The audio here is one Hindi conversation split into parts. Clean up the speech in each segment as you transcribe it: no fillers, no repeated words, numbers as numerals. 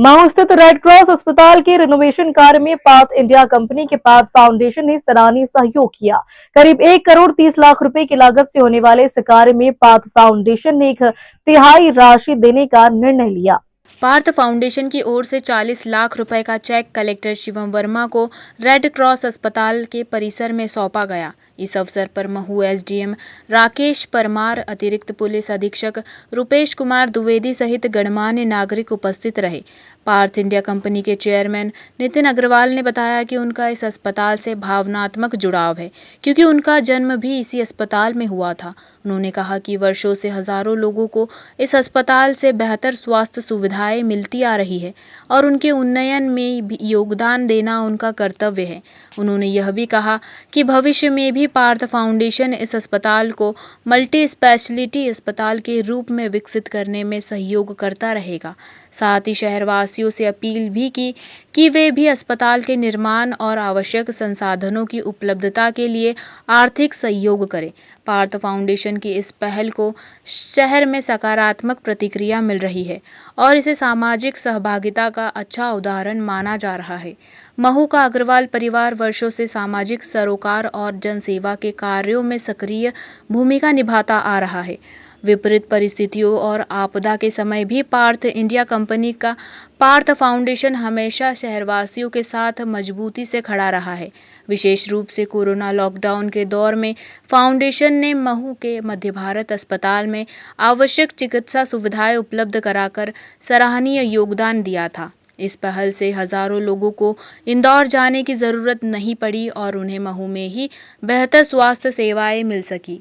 मऊ स्थित रेड क्रॉस अस्पताल के रिनोवेशन कार्य में पाथ इंडिया कंपनी के पाथ फाउंडेशन ने सराहनीय सहयोग किया। करीब 1 करोड़ 30 लाख रुपए की लागत से होने वाले इस कार्य में पाथ फाउंडेशन ने 1/3 राशि देने का निर्णय लिया। पार्थ फाउंडेशन की ओर से 40 लाख रुपए का चेक कलेक्टर शिवम वर्मा को रेड क्रॉस अस्पताल के परिसर में सौंपा गया। इस अवसर पर महू एसडीएम राकेश परमार, अतिरिक्त पुलिस अधीक्षक रुपेश कुमार द्विवेदी सहित गणमान्य नागरिक उपस्थित रहे। पार्थ इंडिया कंपनी के चेयरमैन नितिन अग्रवाल ने बताया कि उनका इस अस्पताल से भावनात्मक जुड़ाव है, क्योंकि उनका जन्म भी इसी अस्पताल में हुआ था। उन्होंने कहा कि वर्षों से हजारों लोगों को इस अस्पताल से बेहतर स्वास्थ्य सुविधाएं मिलती आ रही है और उनके उन्नयन में भी योगदान देना उनका कर्तव्य है। उन्होंने यह भी कहा कि भविष्य में भी पार्थ फाउंडेशन इस अस्पताल को मल्टी स्पेशलिटी अस्पताल के रूप में विकसित करने में सहयोग करता रहेगा। साथ ही शहरवासियों से अपील भी की कि वे भी अस्पताल के निर्माण और आवश्यक संसाधनों की उपलब्धता के लिए आर्थिक सहयोग करें। पार्थ फाउंडेशन की इस पहल को शहर में सकारात्मक प्रतिक्रिया मिल रही है और इसे सामाजिक सहभागिता का अच्छा उदाहरण माना जा रहा है। महू का अग्रवाल परिवार वर्षों से सामाजिक सरोकार और जनसेवा के कार्यों में सक्रिय भूमिका निभाता आ रहा है। विपरीत परिस्थितियों और आपदा के समय भी पार्थ इंडिया कंपनी का पार्थ फाउंडेशन हमेशा शहरवासियों के साथ मजबूती से खड़ा रहा है। विशेष रूप से कोरोना लॉकडाउन के दौर में फाउंडेशन ने महू के मध्य भारत अस्पताल में आवश्यक चिकित्सा सुविधाएं उपलब्ध कराकर सराहनीय योगदान दिया था। इस पहल से हजारों लोगों को इंदौर जाने की जरूरत नहीं पड़ी और उन्हें महू में ही बेहतर स्वास्थ्य सेवाएं मिल सकी।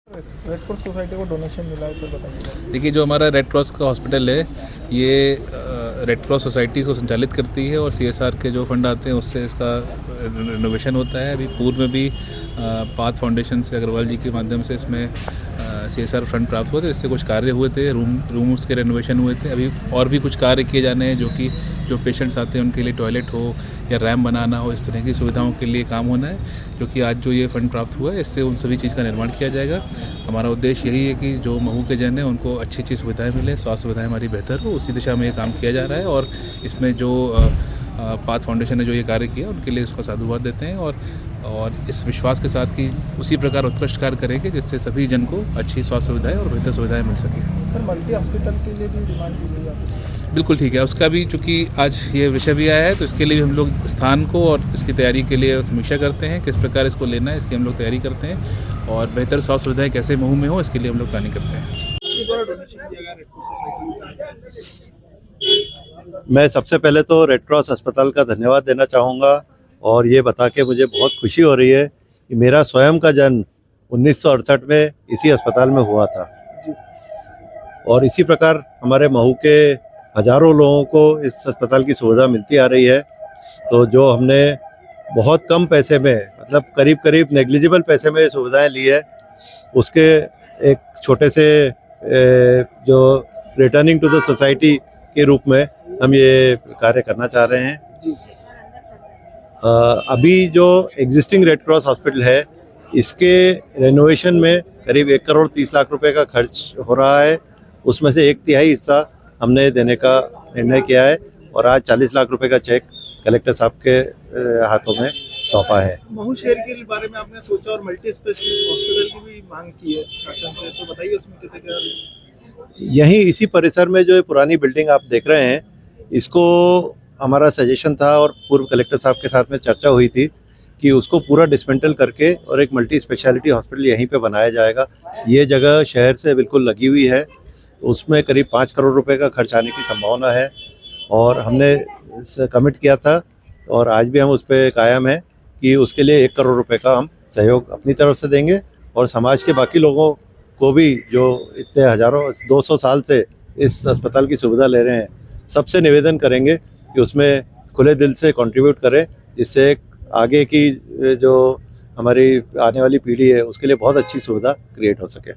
रेड क्रॉस सोसाइटी को डोनेशन मिला है, सर बताइए। देखिए, जो हमारा रेड क्रॉस का हॉस्पिटल है, ये रेड क्रॉस सोसाइटी को संचालित करती है और सीएसआर के जो फंड आते हैं उससे इसका रिनोवेशन होता है। अभी पूर्व में भी पाथ फाउंडेशन से अग्रवाल जी के माध्यम से इसमें सीएसआर फंड प्राप्त हुए थे। इससे कुछ कार्य हुए थे, रूम्स के रेनोवेशन हुए थे। अभी और भी कुछ कार्य किए जाने हैं, जो पेशेंट्स आते हैं उनके लिए टॉयलेट हो या रैम्प बनाना हो, इस तरह की सुविधाओं के लिए काम होना है। क्योंकि आज जो ये फंड प्राप्त हुआ है, इससे उन सभी चीज़ का निर्माण किया जाएगा। हमारा उद्देश्य यही है कि जो महू के जन हैं उनको अच्छी सुविधाएं मिले, स्वास्थ्य सुविधाएं हमारी बेहतर हो, उसी दिशा में ये काम किया जा रहा है। और इसमें जो पाथ फाउंडेशन ने जो ये कार्य किया उनके लिए उसका साधुवाद देते हैं और इस विश्वास के साथ कि उसी प्रकार उत्कृष्ट कार्य करेंगे जिससे सभी जन को अच्छी स्वास्थ्य सुविधाएं और बेहतर सुविधाएं मिल सकें। सर, मल्टी हॉस्पिटल के लिए भी डिमांड की गई है। बिल्कुल ठीक है, उसका भी चूँकि आज ये विषय भी आया है तो इसके लिए भी हम लोग स्थान को और इसकी तैयारी के लिए समीक्षा करते हैं, किस प्रकार इसको लेना है, इसकी हम लोग तैयारी करते हैं और बेहतर स्वास्थ्य सुविधाएँ कैसे महू में हो, इसके लिए हम लोग प्लानिंग करते हैं। मैं सबसे पहले तो रेड क्रॉस अस्पताल का धन्यवाद देना चाहूँगा और ये बता के मुझे बहुत खुशी हो रही है कि मेरा स्वयं का जन्म 1968 में इसी अस्पताल में हुआ था और इसी प्रकार हमारे महू के हजारों लोगों को इस अस्पताल की सुविधा मिलती आ रही है। तो जो हमने बहुत कम पैसे में, मतलब करीब नेग्लिजिबल पैसे में सुविधाएं ली है, उसके एक छोटे से जो रिटर्निंग टू द सोसाइटी के रूप में हम ये कार्य करना चाह रहे हैं। अभी जो एग्जिस्टिंग रेड क्रॉस हॉस्पिटल है, इसके रेनोवेशन में करीब 1 करोड़ 30 लाख रुपए का खर्च हो रहा है। उसमें से 1/3 हिस्सा हमने देने का निर्णय किया है और आज 40 लाख रुपए का चेक कलेक्टर साहब के हाथों में सौंपा है। महू शहर के बारे में आपने सोचा और मल्टी स्पेशलिटी हॉस्पिटल की भी मांग की है शासन से, तो बताइए उसमें कैसे क्या। यहीं इसी परिसर में जो पुरानी बिल्डिंग आप देख रहे हैं, इसको हमारा सजेशन था और पूर्व कलेक्टर साहब के साथ में चर्चा हुई थी कि उसको पूरा डिसमेंटल करके और एक मल्टी स्पेशलिटी हॉस्पिटल यहीं पे बनाया जाएगा। ये जगह शहर से बिल्कुल लगी हुई है, उसमें करीब 5 करोड़ रुपए का खर्च आने की संभावना है और हमने कमिट किया था और आज भी हम उस पर कायम हैं कि उसके लिए 1 करोड़ रुपए का हम सहयोग अपनी तरफ से देंगे और समाज के बाकी लोगों को भी जो इतने हजारों 200 साल से इस अस्पताल की सुविधा ले रहे हैं, सबसे निवेदन करेंगे कि उसमें खुले दिल से कंट्रीब्यूट करें, जिससे आगे की जो हमारी आने वाली पीढ़ी है उसके लिए बहुत अच्छी सुविधा क्रिएट हो सके।